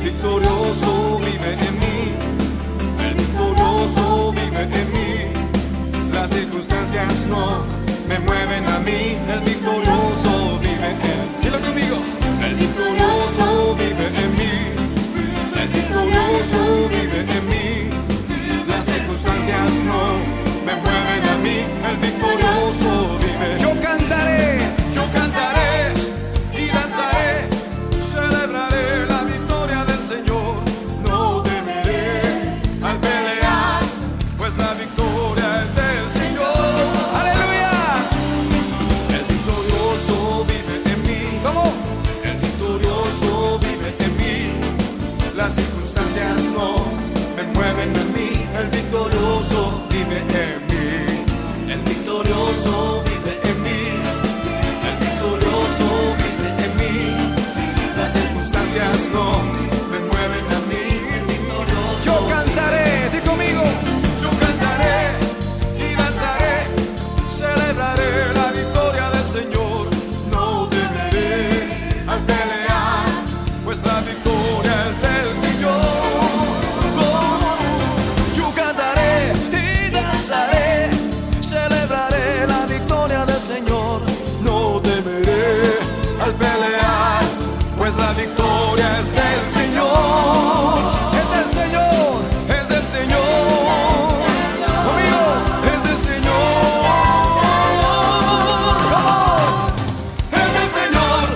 victorioso vive en mí, el victorioso vive en mí. Las circunstancias no me mueven a mí, el victorioso vive en mí. Dilo conmigo, el victorioso vive en mí, el victorioso vive en mí. Las circunstancias no me mueven a mí, el victorioso vive. Yo cantaré y danzaré, celebraré la victoria del Señor. No temeré al pelear, pues la victoria es del Señor. ¡Aleluya! El victorioso vive en mí. ¿Cómo? El victorioso vive en mí. Las circunstancias no me mueven a mí, el victorioso vive en mí. El victorioso vive en mí, el victorioso vive en mí. Las circunstancias no me mueven a mí, el victorioso. Yo cantaré, di conmigo. Yo cantaré y danzaré, celebraré la victoria del Señor. No temeré al pelear, pues la victoria es del Señor. Señor, no temeré al pelear, pues la victoria es del Señor. Es del Señor, es del Señor. Conmigo, es del Señor. Es del Señor.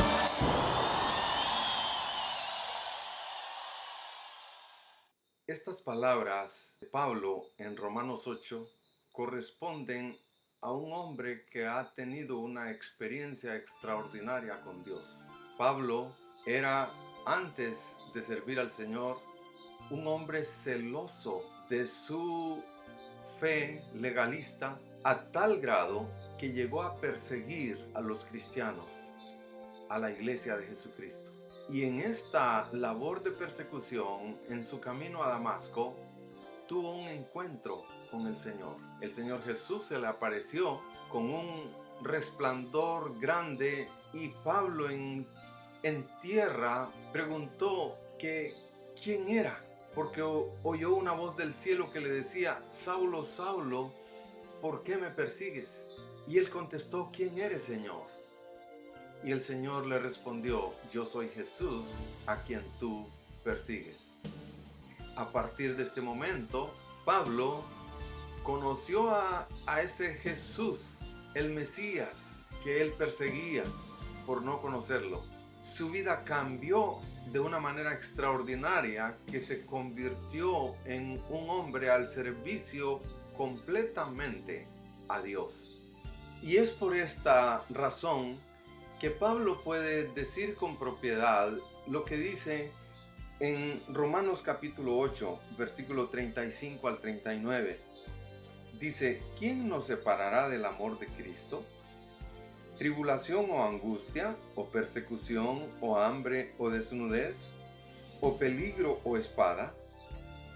Estas palabras de Pablo en Romanos 8 corresponden a un hombre que ha tenido una experiencia extraordinaria con Dios. Pablo era, antes de servir al Señor, un hombre celoso de su fe legalista a tal grado que llegó a perseguir a los cristianos, a la iglesia de Jesucristo. Y en esta labor de persecución, en su camino a Damasco, tuvo un encuentro con el Señor. El Señor Jesús se le apareció con un resplandor grande y Pablo en tierra preguntó que quién era, porque oyó una voz del cielo que le decía: Saulo, Saulo, ¿por qué me persigues? Y él contestó: ¿quién eres, Señor? Y el Señor le respondió: yo soy Jesús a quien tú persigues. A partir de este momento, Pablo conoció a ese Jesús, el Mesías, que él perseguía por no conocerlo. Su vida cambió de una manera extraordinaria, que se convirtió en un hombre al servicio completamente a Dios. Y es por esta razón que Pablo puede decir con propiedad lo que dice en Romanos capítulo 8, versículo 35 al 39. Dice: ¿quién nos separará del amor de Cristo? ¿Tribulación o angustia, o persecución, o hambre, o desnudez, o peligro, o espada?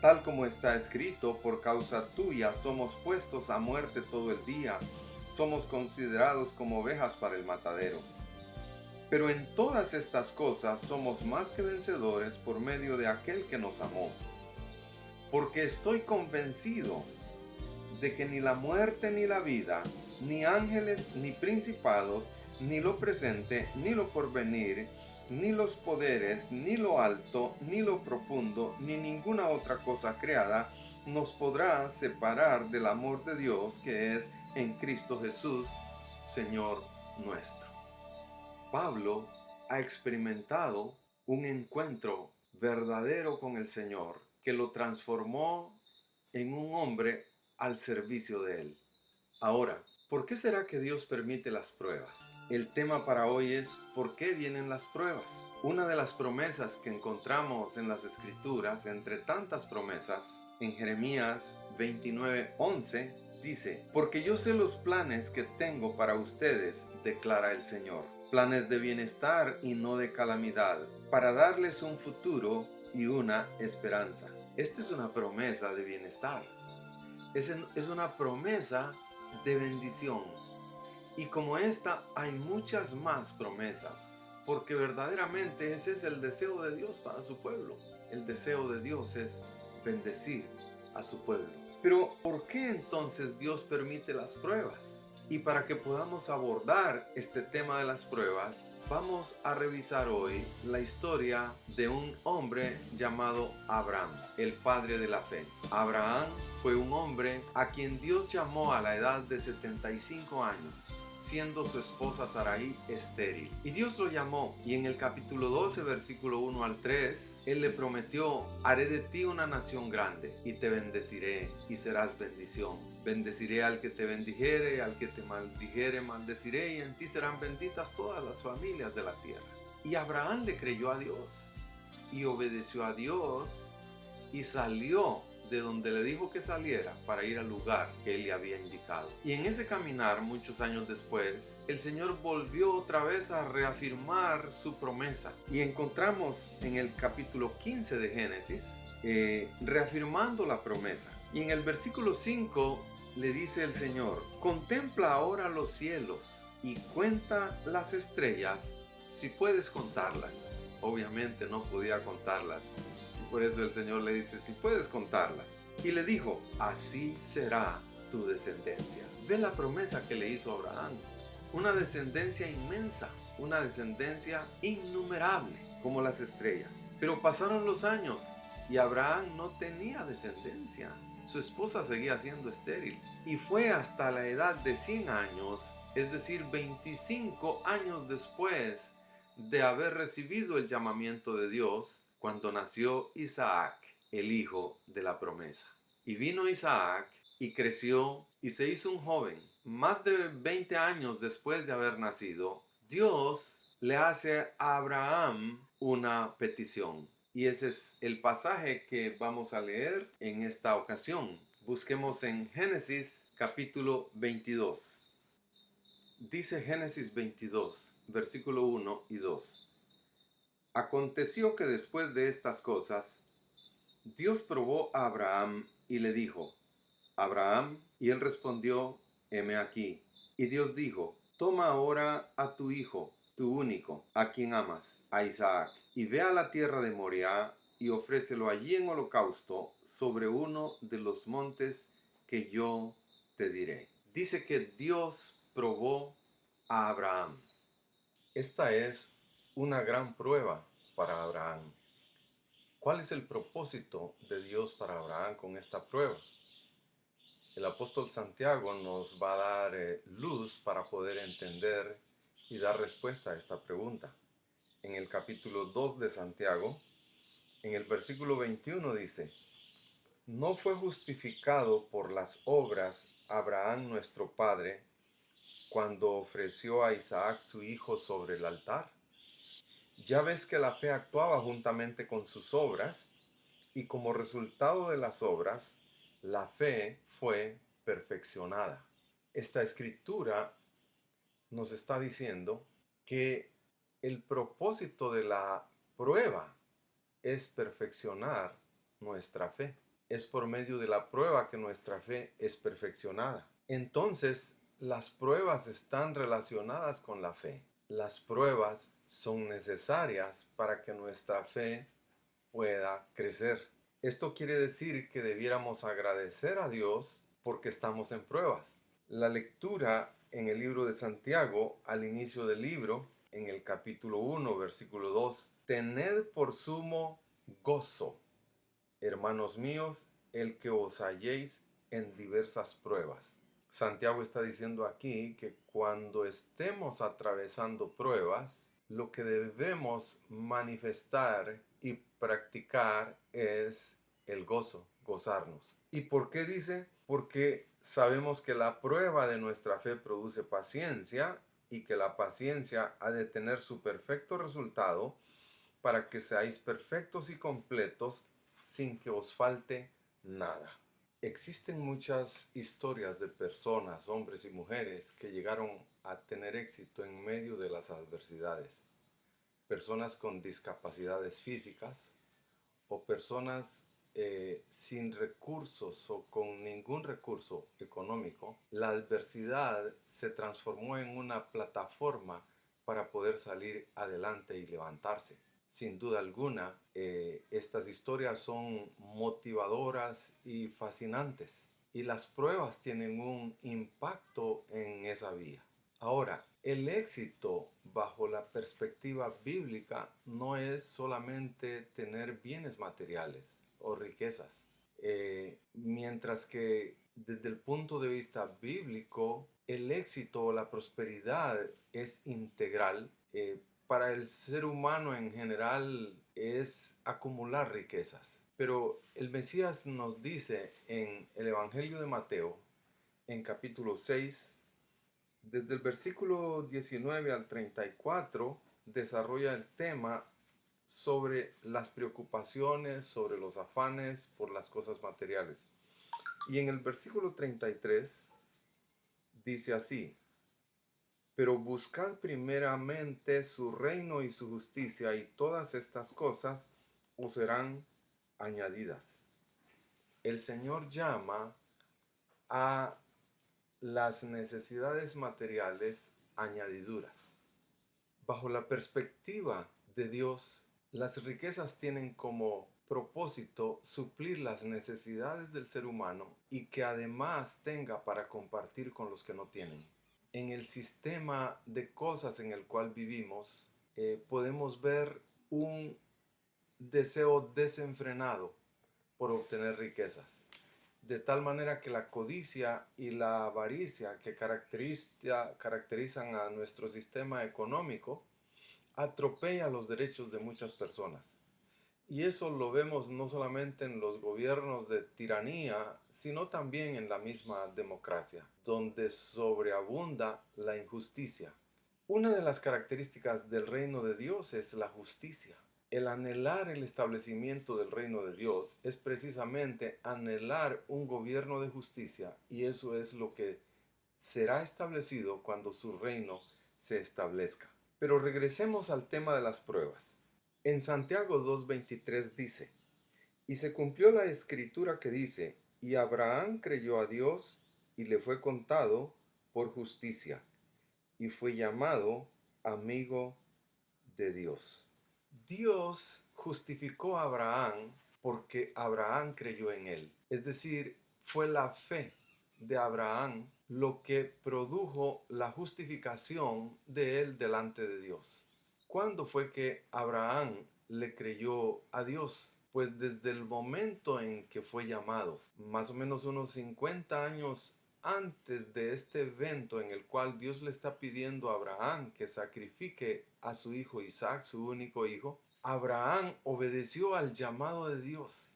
Tal como está escrito: por causa tuya somos puestos a muerte todo el día, somos considerados como ovejas para el matadero. Pero en todas estas cosas somos más que vencedores por medio de aquel que nos amó. Porque estoy convencido de que ni la muerte ni la vida, ni ángeles ni principados, ni lo presente, ni lo porvenir, ni los poderes, ni lo alto, ni lo profundo, ni ninguna otra cosa creada nos podrá separar del amor de Dios que es en Cristo Jesús, Señor nuestro. Pablo ha experimentado un encuentro verdadero con el Señor que lo transformó en un hombre al servicio de Él. Ahora, ¿por qué será que Dios permite las pruebas? El tema para hoy es: ¿por qué vienen las pruebas? Una de las promesas que encontramos en las Escrituras, entre tantas promesas, en Jeremías 29:11, dice: porque yo sé los planes que tengo para ustedes, declara el Señor. Planes de bienestar y no de calamidad, para darles un futuro y una esperanza. Esta es una promesa de bienestar. Es una promesa de bendición. Y como esta, hay muchas más promesas. porque verdaderamente ese es el deseo de Dios para su pueblo. El deseo de Dios es bendecir a su pueblo. Pero ¿por qué entonces Dios permite las pruebas? Y para que podamos abordar este tema de las pruebas, vamos a revisar hoy la historia de un hombre llamado Abraham, el padre de la fe. Abraham fue un hombre a quien Dios llamó a la edad de 75 años, siendo su esposa Sarai estéril. Y Dios lo llamó, y en el capítulo 12, versículo 1 al 3, Él le prometió: haré de ti una nación grande, y te bendeciré, y serás bendición. Bendeciré al que te bendijere, al que te maldijere, maldeciré, y en ti serán benditas todas las familias de la tierra. Y Abraham le creyó a Dios, y obedeció a Dios, y salió de donde le dijo que saliera para ir al lugar que él le había indicado. Y en ese caminar, muchos años después, el Señor volvió otra vez a reafirmar su promesa. Y encontramos en el capítulo 15 de Génesis, reafirmando la promesa. Y en el versículo 5 le dice el Señor: contempla ahora los cielos y cuenta las estrellas, si puedes contarlas. Obviamente no podía contarlas. Por eso el Señor le dice: si puedes contarlas. Y le dijo: así será tu descendencia. Ve la promesa que le hizo Abraham. Una descendencia inmensa, una descendencia innumerable, como las estrellas. Pero pasaron los años y Abraham no tenía descendencia. Su esposa seguía siendo estéril. Y fue hasta la edad de 100 años, es decir, 25 años después de haber recibido el llamamiento de Dios, cuando nació Isaac, el hijo de la promesa. Y vino Isaac y creció y se hizo un joven. Más de 20 años después de haber nacido, Dios le hace a Abraham una petición. Y ese es el pasaje que vamos a leer en esta ocasión. Busquemos en Génesis capítulo 22. Dice Génesis 22, versículo 1 y 2. Aconteció que después de estas cosas, Dios probó a Abraham y le dijo: Abraham, y él respondió: heme aquí. Y Dios dijo: toma ahora a tu hijo, tu único, a quien amas, a Isaac, y ve a la tierra de Moriah y ofrécelo allí en holocausto sobre uno de los montes que yo te diré. Dice que Dios probó a Abraham. Esta es una gran prueba para Abraham. ¿Cuál es el propósito de Dios para Abraham con esta prueba? El apóstol Santiago nos va a dar luz para poder entender y dar respuesta a esta pregunta. En el capítulo 2 de Santiago, en el versículo 21 dice: ¿no fue justificado por las obras Abraham nuestro padre cuando ofreció a Isaac su hijo sobre el altar? Ya ves que la fe actuaba juntamente con sus obras, y como resultado de las obras, la fe fue perfeccionada. Esta escritura nos está diciendo que el propósito de la prueba es perfeccionar nuestra fe. Es por medio de la prueba que nuestra fe es perfeccionada. Entonces, las pruebas están relacionadas con la fe. Las pruebas son necesarias para que nuestra fe pueda crecer. Esto quiere decir que debiéramos agradecer a Dios porque estamos en pruebas. La lectura en el libro de Santiago, al inicio del libro, en el capítulo 1, versículo 2, tened por sumo gozo, hermanos míos, el que os halléis en diversas pruebas. Santiago está diciendo aquí que cuando estemos atravesando pruebas, lo que debemos manifestar y practicar es el gozo, gozarnos. ¿Y por qué dice? Porque sabemos que la prueba de nuestra fe produce paciencia, y que la paciencia ha de tener su perfecto resultado para que seáis perfectos y completos sin que os falte nada. Existen muchas historias de personas, hombres y mujeres, que llegaron a tener éxito en medio de las adversidades. Personas con discapacidades físicas o personas sin recursos o con ningún recurso económico. La adversidad se transformó en una plataforma para poder salir adelante y levantarse. Sin duda alguna, estas historias son motivadoras y fascinantes, y las pruebas tienen un impacto en esa vía. Ahora, el éxito bajo la perspectiva bíblica no es solamente tener bienes materiales o riquezas. Mientras que desde el punto de vista bíblico, el éxito o la prosperidad es integral. Para el ser humano en general es acumular riquezas. Pero el Mesías nos dice en el Evangelio de Mateo, en capítulo 6, desde el versículo 19 al 34, desarrolla el tema sobre las preocupaciones, sobre los afanes por las cosas materiales. Y en el versículo 33 dice así: pero buscad primeramente su reino y su justicia, y todas estas cosas os serán añadidas. El Señor llama a las necesidades materiales añadiduras. Bajo la perspectiva de Dios, las riquezas tienen como propósito suplir las necesidades del ser humano y que además tenga para compartir con los que no tienen. En el sistema de cosas en el cual vivimos, podemos ver un deseo desenfrenado por obtener riquezas, de tal manera que la codicia y la avaricia que caracterizan a nuestro sistema económico atropella los derechos de muchas personas. Y eso lo vemos no solamente en los gobiernos de tiranía, sino también en la misma democracia, donde sobreabunda la injusticia. Una de las características del reino de Dios es la justicia. El anhelar el establecimiento del reino de Dios es precisamente anhelar un gobierno de justicia, y eso es lo que será establecido cuando su reino se establezca. Pero regresemos al tema de las pruebas. En Santiago 2:23 dice: y se cumplió la escritura que dice, y Abraham creyó a Dios y le fue contado por justicia, y fue llamado amigo de Dios. Dios justificó a Abraham porque Abraham creyó en él. Es decir, fue la fe de Abraham lo que produjo la justificación de él delante de Dios. ¿Cuándo fue que Abraham le creyó a Dios? Pues desde el momento en que fue llamado, más o menos unos 50 años antes de este evento en el cual Dios le está pidiendo a Abraham que sacrifique a su hijo Isaac, su único hijo, Abraham obedeció al llamado de Dios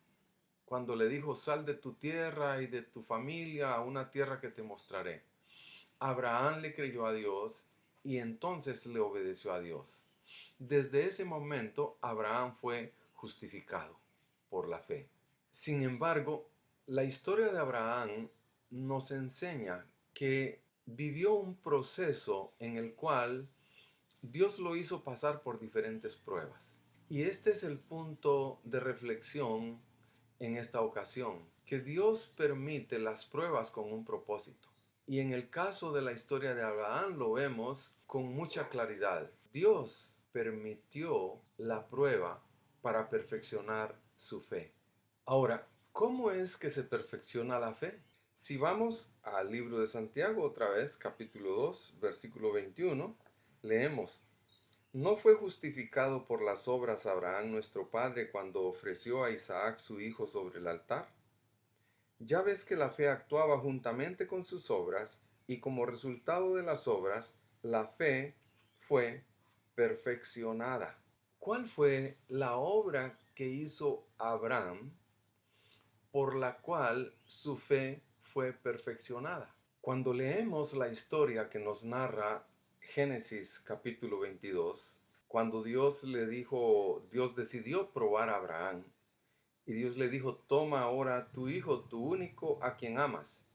cuando le dijo: sal de tu tierra y de tu familia a una tierra que te mostraré. Abraham le creyó a Dios y entonces le obedeció a Dios. Desde ese momento Abraham fue justificado por la fe. Sin embargo, la historia de Abraham nos enseña que vivió un proceso en el cual Dios lo hizo pasar por diferentes pruebas. Y este es el punto de reflexión en esta ocasión, que Dios permite las pruebas con un propósito. Y en el caso de la historia de Abraham lo vemos con mucha claridad. Dios permitió la prueba para perfeccionar su fe. Ahora, ¿cómo es que se perfecciona la fe? Si vamos al libro de Santiago otra vez, capítulo 2, versículo 21, leemos: ¿no fue justificado por las obras Abraham nuestro padre cuando ofreció a Isaac su hijo sobre el altar? Ya ves que la fe actuaba juntamente con sus obras, y como resultado de las obras, la fe fue perfeccionada. ¿Cuál fue la obra que hizo Abraham por la cual su fe fue perfeccionada? Cuando leemos la historia que nos narra Génesis capítulo 22, cuando Dios decidió probar a Abraham, y Dios le dijo: toma ahora tu hijo, tu único, a quien amas,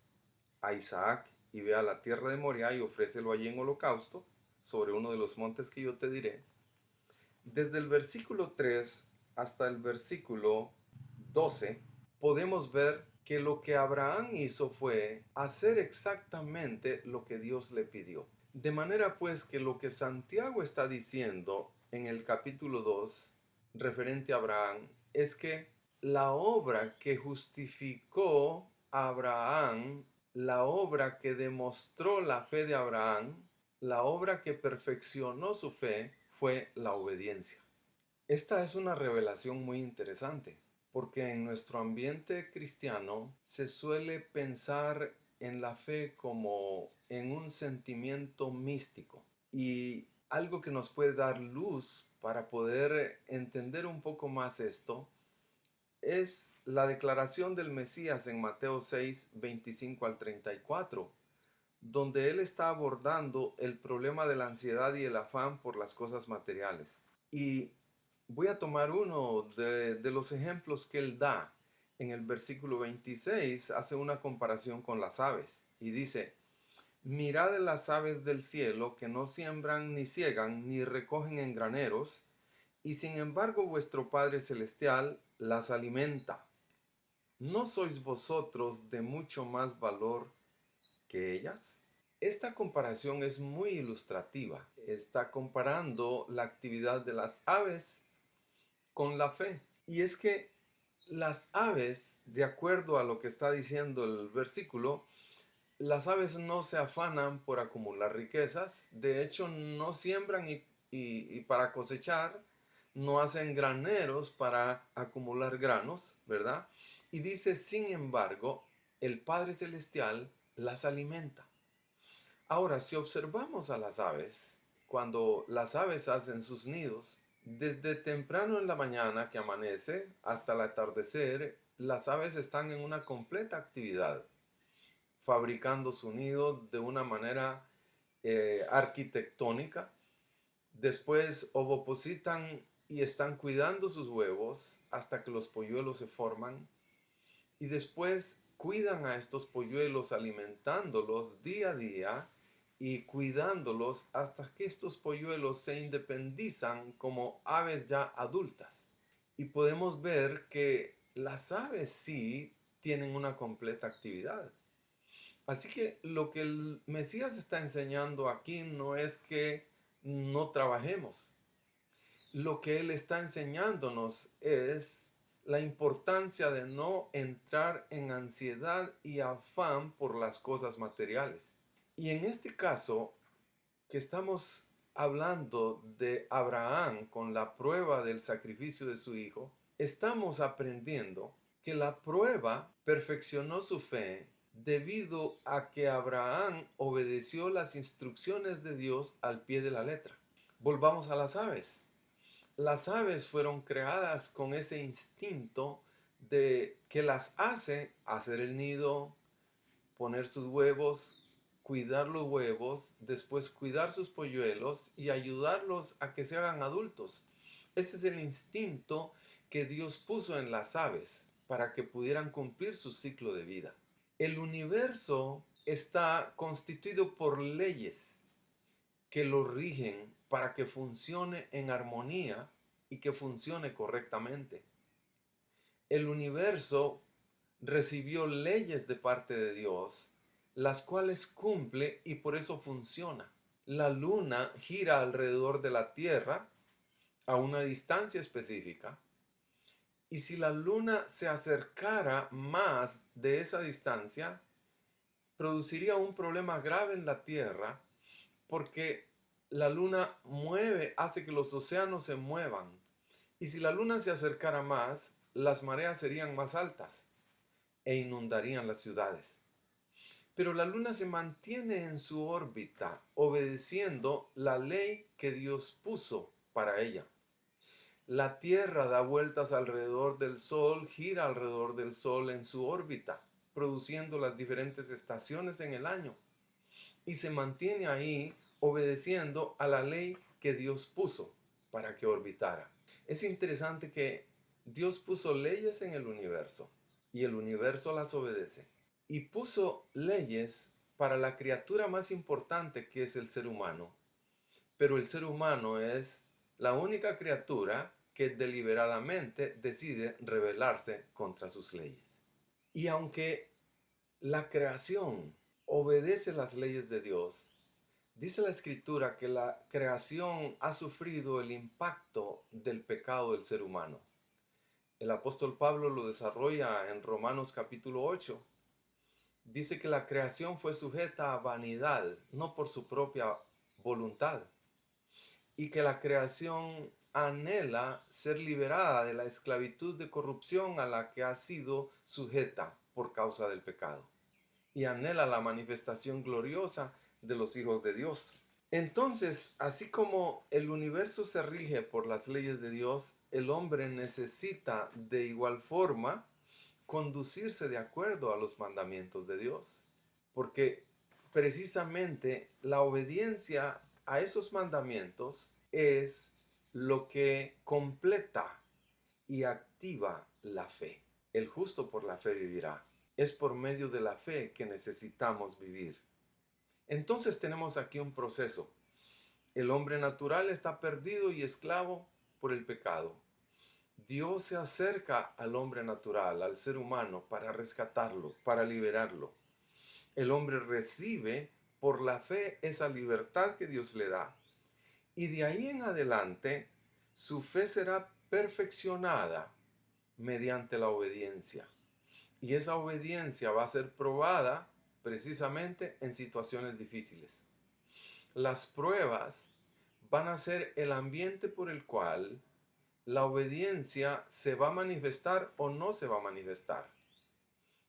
a Isaac, y ve a la tierra de Moriah y ofrécelo allí en holocausto sobre uno de los montes que yo te diré. Desde el versículo 3 hasta el versículo 12 podemos ver que lo que Abraham hizo fue hacer exactamente lo que Dios le pidió. De manera pues que lo que Santiago está diciendo en el capítulo 2 referente a Abraham es que la obra que justificó a Abraham, la obra que demostró la fe de Abraham, la obra que perfeccionó su fe fue la obediencia. Esta es una revelación muy interesante, porque en nuestro ambiente cristiano se suele pensar en la fe como en un sentimiento místico y algo que nos puede dar luz para poder entender un poco más esto es la declaración del Mesías en Mateo 6, 25 al 34, donde él está abordando el problema de la ansiedad y el afán por las cosas materiales. Y voy a tomar uno de los ejemplos que él da. En el versículo 26 hace una comparación con las aves y dice, mirad las aves del cielo que no siembran ni ciegan ni recogen en graneros, y sin embargo vuestro Padre Celestial las alimenta. ¿No sois vosotros de mucho más valor que ellas? Esta comparación es muy ilustrativa. Está comparando la actividad de las aves con la fe. Y es que las aves, de acuerdo a lo que está diciendo el versículo, las aves no se afanan por acumular riquezas, de hecho no siembran y para cosechar, no hacen graneros para acumular granos, ¿verdad? Y dice, sin embargo, el Padre Celestial las alimenta. Ahora, si observamos a las aves, cuando las aves hacen sus nidos, desde temprano en la mañana que amanece hasta el atardecer, las aves están en una completa actividad, fabricando su nido de una manera arquitectónica. Después ovopositan y están cuidando sus huevos hasta que los polluelos se forman. Y después cuidan a estos polluelos alimentándolos día a día y cuidándolos hasta que estos polluelos se independizan como aves ya adultas. Y podemos ver que las aves sí tienen una completa actividad. Así que lo que el Mesías está enseñando aquí no es que no trabajemos. Lo que Él está enseñándonos es la importancia de no entrar en ansiedad y afán por las cosas materiales. Y en este caso, que estamos hablando de Abraham con la prueba del sacrificio de su hijo, estamos aprendiendo que la prueba perfeccionó su fe debido a que Abraham obedeció las instrucciones de Dios al pie de la letra. Volvamos a las aves. Las aves fueron creadas con ese instinto de que las hace hacer el nido, poner sus huevos, cuidar los huevos, después cuidar sus polluelos y ayudarlos a que se hagan adultos. Ese es el instinto que Dios puso en las aves para que pudieran cumplir su ciclo de vida. El universo está constituido por leyes que lo rigen para que funcione en armonía y que funcione correctamente. El universo recibió leyes de parte de Dios, las cuales cumple y por eso funciona. La luna gira alrededor de la Tierra a una distancia específica, y si la luna se acercara más de esa distancia, produciría un problema grave en la Tierra, porque la luna hace que los océanos se muevan. Y si la luna se acercara más, las mareas serían más altas e inundarían las ciudades. Pero la luna se mantiene en su órbita, obedeciendo la ley que Dios puso para ella. La Tierra da vueltas alrededor del Sol, gira alrededor del Sol en su órbita, produciendo las diferentes estaciones en el año. Y se mantiene ahí obedeciendo a la ley que Dios puso para que orbitara. Es interesante que Dios puso leyes en el universo y el universo las obedece. Y puso leyes para la criatura más importante, que es el ser humano. Pero el ser humano es la única criatura que deliberadamente decide rebelarse contra sus leyes. Y aunque la creación obedece las leyes de Dios, Dice la Escritura que la creación ha sufrido el impacto del pecado del ser humano. El apóstol Pablo lo desarrolla en Romanos capítulo 8. Dice que la creación fue sujeta a vanidad, no por su propia voluntad, y que la creación anhela ser liberada de la esclavitud de corrupción a la que ha sido sujeta por causa del pecado, y anhela la manifestación gloriosa de los hijos de Dios. Entonces, así como el universo se rige por las leyes de Dios, el hombre necesita de igual forma conducirse de acuerdo a los mandamientos de Dios, porque precisamente la obediencia a esos mandamientos es lo que completa y activa la fe. El justo por la fe vivirá. Es por medio de la fe que necesitamos vivir. Entonces tenemos aquí un proceso. El hombre natural está perdido y esclavo por el pecado. Dios se acerca al hombre natural, al ser humano, para rescatarlo, para liberarlo. El hombre recibe por la fe esa libertad que Dios le da. Y de ahí en adelante, su fe será perfeccionada mediante la obediencia. Y esa obediencia va a ser probada precisamente en situaciones difíciles. Las pruebas van a ser el ambiente por el cual la obediencia se va a manifestar o no se va a manifestar.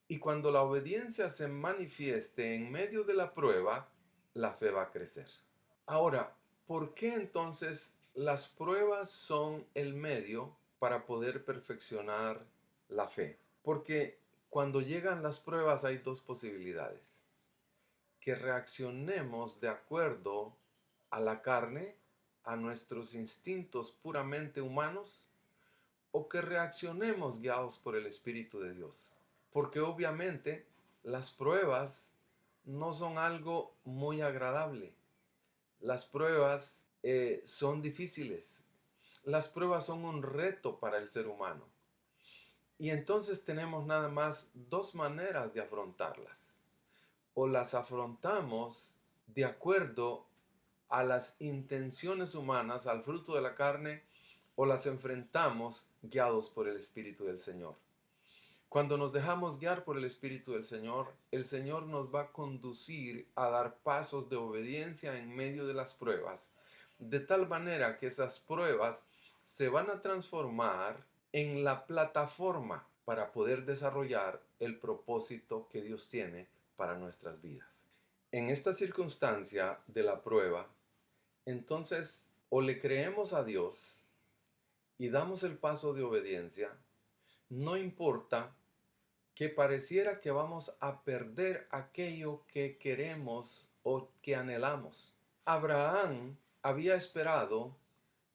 Y cuando la obediencia se manifieste en medio de la prueba, la fe va a crecer. Ahora, ¿por qué entonces las pruebas son el medio para poder perfeccionar la fe? Porque cuando llegan las pruebas hay dos posibilidades. Que reaccionemos de acuerdo a la carne, a nuestros instintos puramente humanos, o que reaccionemos guiados por el Espíritu de Dios. Porque obviamente las pruebas no son algo muy agradable. Las pruebas son difíciles. Las pruebas son un reto para el ser humano. Y entonces tenemos nada más dos maneras de afrontarlas. O las afrontamos de acuerdo a las intenciones humanas, al fruto de la carne, o las enfrentamos guiados por el Espíritu del Señor. Cuando nos dejamos guiar por el Espíritu del Señor, el Señor nos va a conducir a dar pasos de obediencia en medio de las pruebas, de tal manera que esas pruebas se van a transformar en la plataforma para poder desarrollar el propósito que Dios tiene para nuestras vidas. En esta circunstancia de la prueba, entonces o le creemos a Dios y damos el paso de obediencia, no importa que pareciera que vamos a perder aquello que queremos o que anhelamos. Abraham había esperado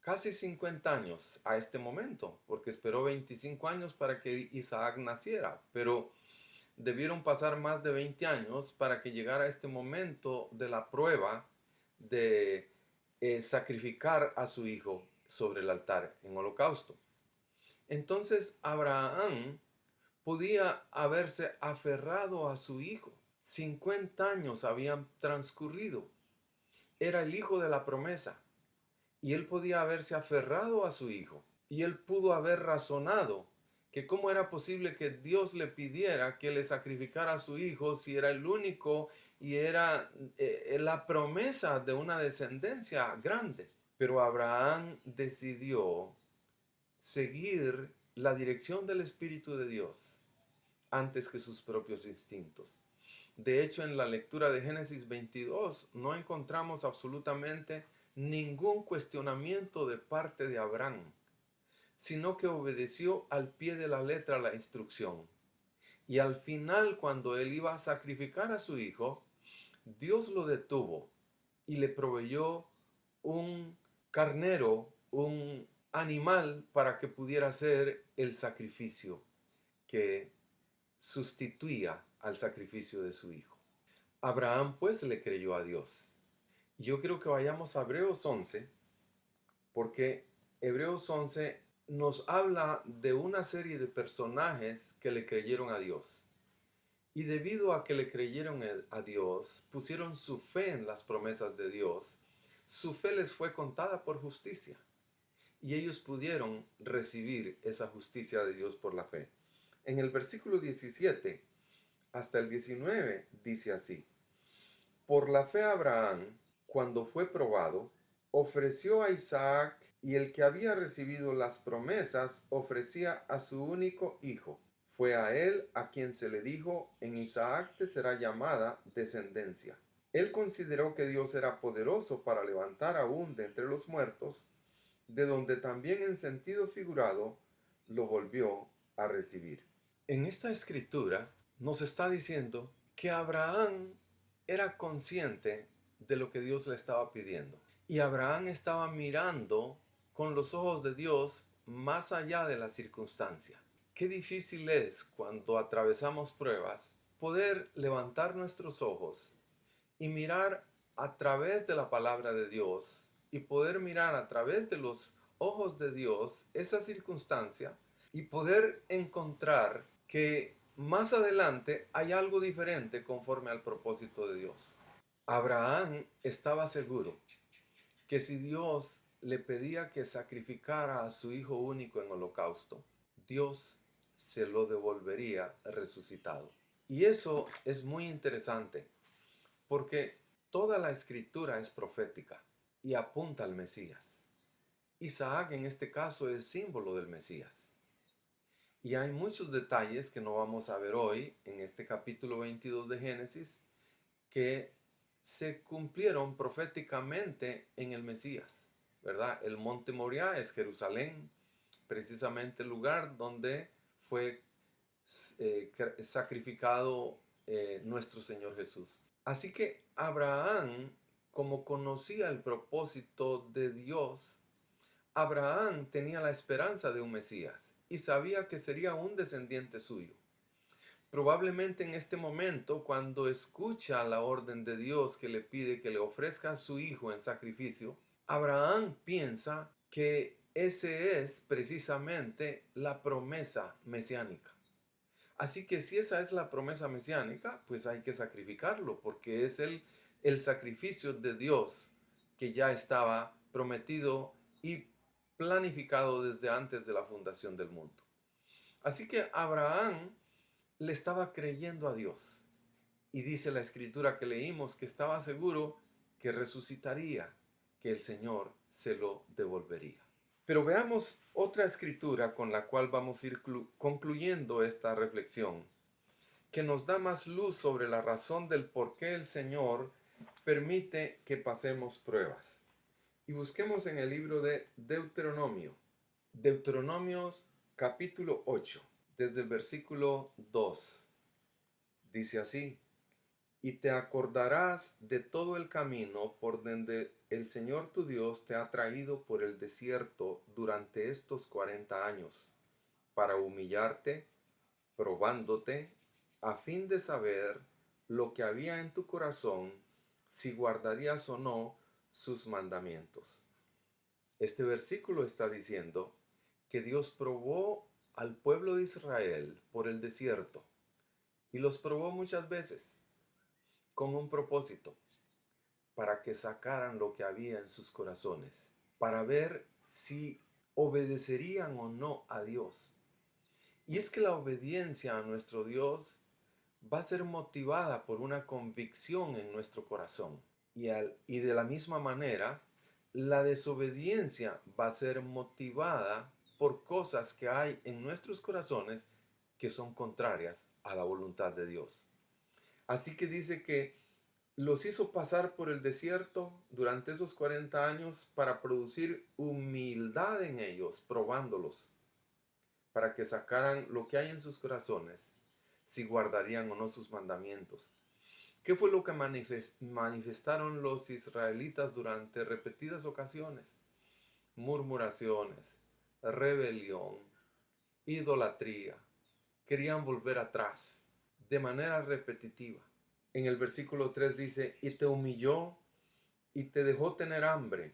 casi 50 años a este momento, porque esperó 25 años para que Isaac naciera, pero debieron pasar más de 20 años para que llegara este momento de la prueba de sacrificar a su hijo sobre el altar en holocausto. Entonces Abraham podía haberse aferrado a su hijo. 50 años habían transcurrido. Era el hijo de la promesa. Y él podía haberse aferrado a su hijo. Y él pudo haber razonado que cómo era posible que Dios le pidiera que le sacrificara a su hijo si era el único y era la promesa de una descendencia grande. Pero Abraham decidió seguir la dirección del Espíritu de Dios antes que sus propios instintos. De hecho, en la lectura de Génesis 22 no encontramos absolutamente ningún cuestionamiento de parte de Abraham, sino que obedeció al pie de la letra la instrucción. Y al final, cuando él iba a sacrificar a su hijo, Dios lo detuvo y le proveyó un carnero, un animal para que pudiera hacer el sacrificio que sustituía al sacrificio de su hijo. Abraham pues le creyó a Dios. Yo creo que vayamos a Hebreos 11, porque Hebreos 11 nos habla de una serie de personajes que le creyeron a Dios. Y debido a que le creyeron a Dios, pusieron su fe en las promesas de Dios, su fe les fue contada por justicia. Y ellos pudieron recibir esa justicia de Dios por la fe. En el versículo 17 hasta el 19 dice así: por la fe Abraham, cuando fue probado, ofreció a Isaac, y el que había recibido las promesas ofrecía a su único hijo. Fue a él a quien se le dijo: en Isaac te será llamada descendencia. Él consideró que Dios era poderoso para levantar aún de entre los muertos, de donde también en sentido figurado lo volvió a recibir. En esta escritura nos está diciendo que Abraham era consciente de lo que Dios le estaba pidiendo. Y Abraham estaba mirando con los ojos de Dios más allá de la circunstancia. Qué difícil es cuando atravesamos pruebas poder levantar nuestros ojos y mirar a través de la palabra de Dios y poder mirar a través de los ojos de Dios esa circunstancia y poder encontrar que más adelante hay algo diferente conforme al propósito de Dios. Abraham estaba seguro que si Dios le pedía que sacrificara a su hijo único en holocausto, Dios se lo devolvería resucitado. Y eso es muy interesante, porque toda la escritura es profética y apunta al Mesías. Isaac en este caso es símbolo del Mesías. Y hay muchos detalles que no vamos a ver hoy en este capítulo 22 de Génesis que se cumplieron proféticamente en el Mesías, ¿verdad? El monte Moriah es Jerusalén, precisamente el lugar donde fue sacrificado nuestro Señor Jesús. Así que Abraham, como conocía el propósito de Dios, Abraham tenía la esperanza de un Mesías y sabía que sería un descendiente suyo. Probablemente en este momento, cuando escucha la orden de Dios que le pide que le ofrezca a su hijo en sacrificio, Abraham piensa que ese es precisamente la promesa mesiánica. Así que si esa es la promesa mesiánica, pues hay que sacrificarlo, porque es el sacrificio de Dios que ya estaba prometido y planificado desde antes de la fundación del mundo. Así que Abraham le estaba creyendo a Dios. Y dice la escritura que leímos que estaba seguro que resucitaría, que el Señor se lo devolvería. Pero veamos otra escritura con la cual vamos a ir concluyendo esta reflexión, que nos da más luz sobre la razón del por qué el Señor permite que pasemos pruebas. Y busquemos en el libro de Deuteronomio. Deuteronomios capítulo 8. Desde el versículo 2, dice así: y te acordarás de todo el camino por donde el Señor tu Dios te ha traído por el desierto durante estos 40 años, para humillarte, probándote, a fin de saber lo que había en tu corazón, si guardarías o no sus mandamientos. Este versículo está diciendo que Dios probó al pueblo de Israel por el desierto, y los probó muchas veces con un propósito, para que sacaran lo que había en sus corazones, para ver si obedecerían o no a Dios. Y es que la obediencia a nuestro Dios va a ser motivada por una convicción en nuestro corazón. Y de la misma manera, la desobediencia va a ser motivada por cosas que hay en nuestros corazones que son contrarias a la voluntad de Dios. Así que dice que los hizo pasar por el desierto durante esos 40 años para producir humildad en ellos, probándolos, para que sacaran lo que hay en sus corazones, si guardarían o no sus mandamientos. ¿Qué fue lo que manifestaron los israelitas durante repetidas ocasiones? Murmuraciones, rebelión, idolatría. Querían volver atrás de manera repetitiva. En el versículo 3 dice: y te humilló y te dejó tener hambre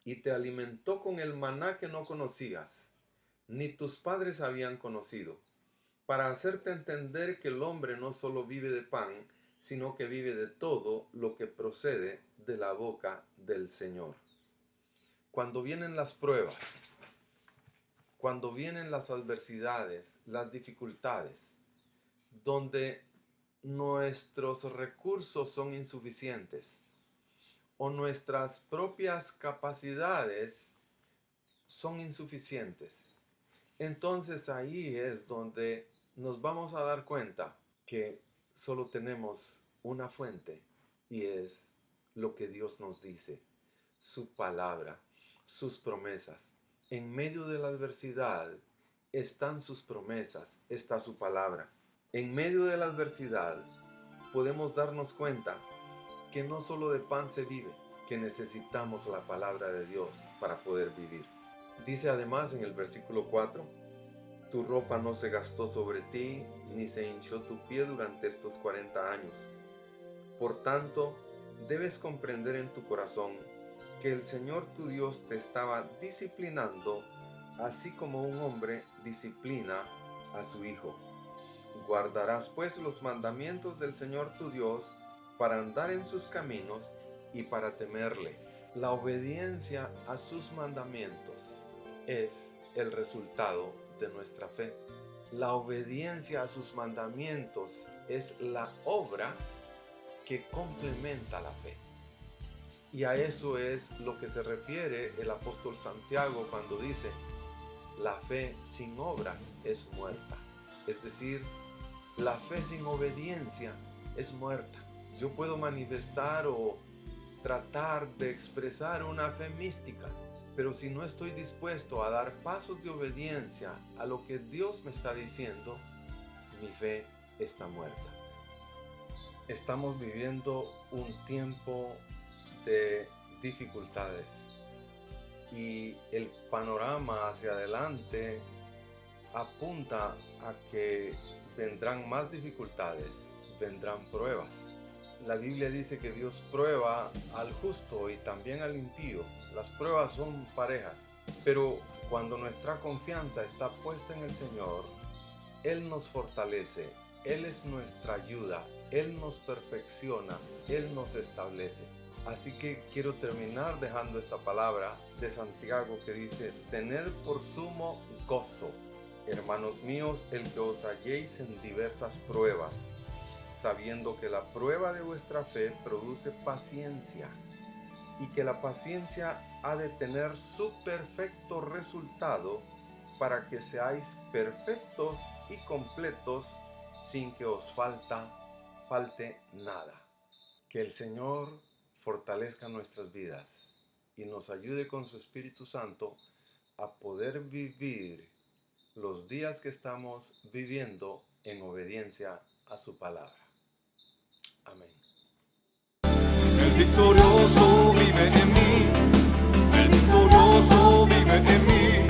y te alimentó con el maná que no conocías, ni tus padres habían conocido, para hacerte entender que el hombre no solo vive de pan, sino que vive de todo lo que procede de la boca del Señor. Cuando vienen las pruebas, cuando vienen las adversidades, las dificultades, donde nuestros recursos son insuficientes o nuestras propias capacidades son insuficientes, entonces ahí es donde nos vamos a dar cuenta que solo tenemos una fuente y es lo que Dios nos dice, su palabra, sus promesas. En medio de la adversidad están sus promesas, está su palabra. En medio de la adversidad podemos darnos cuenta que no solo de pan se vive, que necesitamos la palabra de Dios para poder vivir. Dice además en el versículo 4, tu ropa no se gastó sobre ti, ni se hinchó tu pie durante estos 40 años. Por tanto, debes comprender en tu corazón que el Señor tu Dios te estaba disciplinando, así como un hombre disciplina a su hijo. Guardarás pues los mandamientos del Señor tu Dios para andar en sus caminos y para temerle. La obediencia a sus mandamientos es el resultado de nuestra fe. La obediencia a sus mandamientos es la obra que complementa la fe. Y a eso es lo que se refiere el apóstol Santiago cuando dice, la fe sin obras es muerta. Es decir, la fe sin obediencia es muerta. Yo puedo manifestar o tratar de expresar una fe mística, pero si no estoy dispuesto a dar pasos de obediencia a lo que Dios me está diciendo, mi fe está muerta. Estamos viviendo un tiempo de dificultades y el panorama hacia adelante apunta a que vendrán más dificultades, vendrán pruebas. La Biblia dice que Dios prueba al justo y también al impío. Las pruebas son parejas, pero cuando nuestra confianza está puesta en el Señor, Él nos fortalece, Él es nuestra ayuda, Él nos perfecciona, Él nos establece. Así que quiero terminar dejando esta palabra de Santiago que dice, tened por sumo gozo, hermanos míos, el que os halléis en diversas pruebas, sabiendo que la prueba de vuestra fe produce paciencia, y que la paciencia ha de tener su perfecto resultado, para que seáis perfectos y completos, sin que os falte nada. Que el Señor fortalezca nuestras vidas y nos ayude con su Espíritu Santo a poder vivir los días que estamos viviendo en obediencia a su palabra. Amén. El victorioso vive en mí, el victorioso vive en mí,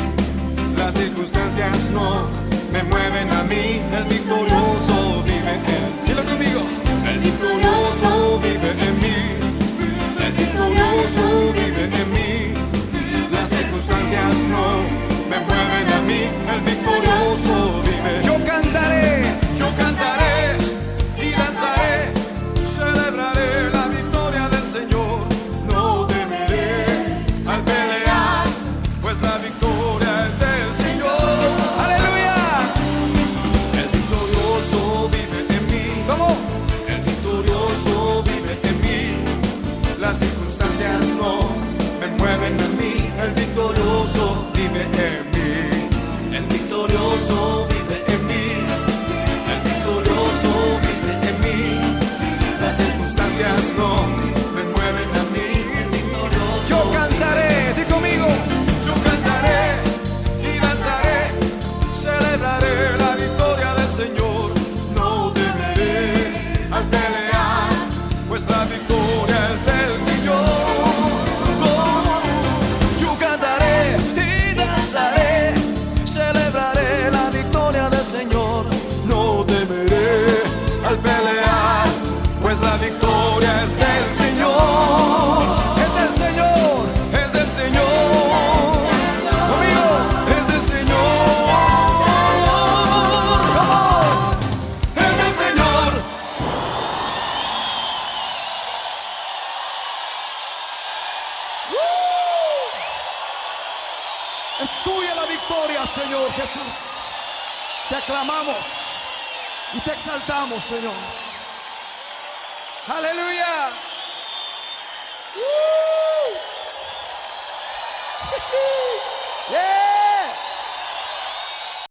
las circunstancias no me mueven a mí, el victorioso vive en mí. Dilo conmigo, el victorioso vive en mí, el victorioso vive en mí, las circunstancias no me mueven a mí, el victorioso vive. Yo cantaré y danzaré, celebraré la victoria del Señor, no temeré al pelear, pues la victoria es del Señor. ¡Aleluya! El victorioso vive en mí. ¿Cómo? El victorioso vive en mí, las circunstancias no me mueven a mí, el victorioso vive en mí, el victorioso vive en mí, el victorioso vive en mí, las circunstancias no me mueven a mí, el victorioso. Yo cantaré, di conmigo, yo cantaré y danzaré, celebraré la victoria del Señor, no temeré al pelear, pues la victoria es del Señor. Yo cantaré y danzaré, celebraré la victoria del Señor, no temeré al pelear, pues la victoria es del Señor. Es del Señor, es del Señor. Conmigo, es del Señor. amamos y te exaltamos, Señor. Aleluya. Yeah.